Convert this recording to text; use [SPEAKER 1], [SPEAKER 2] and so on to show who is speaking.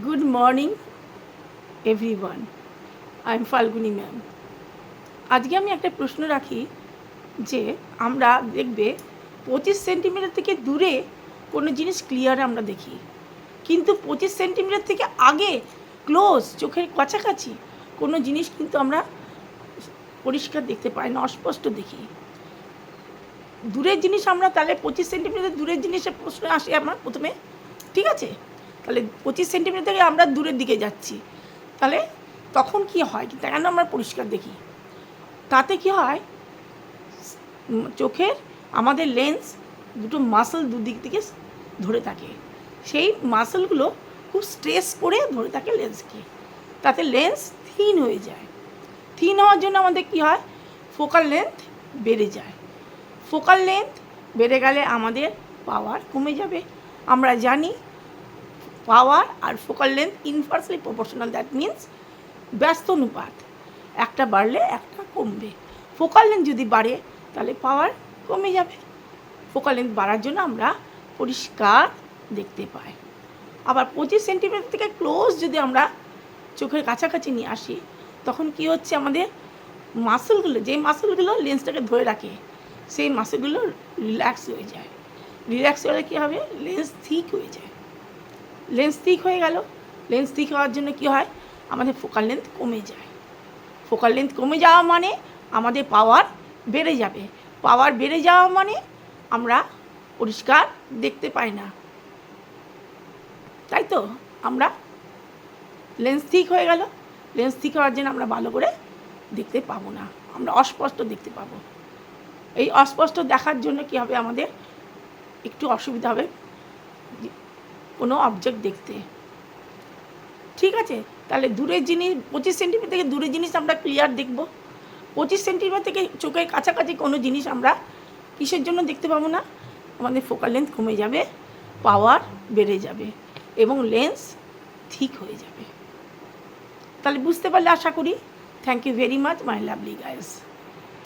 [SPEAKER 1] Good morning everyone. I am Falguni ma'am. আজকে আমি একটা প্রশ্ন রাখি যে আমরা দেখবে 25 সেন্টিমিটার থেকে দূরে কোনো জিনিস ক্লিয়ার আমরা দেখি, কিন্তু 25 সেন্টিমিটার থেকে আগে ক্লোজ চোখের কাছাকাছি কোনো জিনিস কিন্তু আমরা পরিষ্কার দেখতে পাই না, অস্পষ্ট দেখি। দূরের জিনিস আমরা তাহলে 25 সেন্টিমিটার দূরের জিনিসের প্রশ্ন আসে আমার প্রথমে, ঠিক আছে? তাহলে 25 সেন্টিমিটার থেকে আমরা দূরের দিকে যাচ্ছি, তাহলে তখন কি হয়, কেন আমরা পরিষ্কার দেখি? তাতে কি হয়, চোখের আমাদের লেন্স দুটো মাসল দুদিক থেকে ধরে থাকে, সেই মাসলগুলো খুব স্ট্রেস করে ধরে থাকে লেন্সকে, তাতে লেন্স থিন হয়ে যায়। থিন হওয়ার জন্য আমাদের কি হয়, ফোকাল লেন্থ বেড়ে যায়। ফোকাল লেন্থ বেড়ে গেলে আমাদের পাওয়ার কমে যাবে। আমরা জানি পাওয়ার আর focal length inversely proportional, that means ব্যস্ত অনুপাত, একটা বাড়লে একটা কমবে। ফোকাল লেন্থ যদি বাড়ে তাহলে পাওয়ার কমে যাবে। ফোকাল লেন্থ বাড়ার জন্য আমরা পরিষ্কার দেখতে পাই। আবার 25 সেন্টিমিটার থেকে ক্লোজ যদি আমরা চোখের কাছাকাছি নিয়ে আসি, তখন কি হচ্ছে, আমাদের মাসলগুলো, যে মাসলগুলো লেন্সটাকে ধরে রাখে, সেই মাসলগুলো রিল্যাক্স হয়ে যায়। রিল্যাক্স হলে কী হবে, লেন্স থিক হয়ে যায়। লেন্স থিক হয়ে গেল, লেন্স থিক হওয়ার জন্য কি হয়, আমাদের ফোকাল লেন্থ কমে যায়। ফোকাল লেন্থ কমে যাওয়া মানে আমাদের পাওয়ার বেড়ে যাবে। পাওয়ার বেড়ে যাওয়া মানে আমরা পরিষ্কার দেখতে পাই না, তাই তো? আমরা লেন্স থিক হয়ে গেল, লেন্স থিক হওয়ার জন্য আমরা ভালো করে দেখতে পাবো না, আমরা অস্পষ্ট দেখতে পাবো। এই অস্পষ্ট দেখার জন্য কি হবে, আমাদের একটু অসুবিধা হবে কোনো অবজেক্ট দেখতে, ঠিক আছে? তাহলে দূরের জিনিস 25 সেন্টিমিটার থেকে দূরের জিনিস আমরা ক্লিয়ার দেখব। 25 সেন্টিমিটার থেকে চোখের কাছাকাছি কোনো জিনিস আমরা কিসের জন্য দেখতে পাবো না, আমাদের ফোকাল লেন্থ কমে যাবে, পাওয়ার বেড়ে যাবে এবং লেন্স ঠিক হয়ে যাবে। তাহলে বুঝতে পারলে আশা করি। Thank you very much my lovely guys.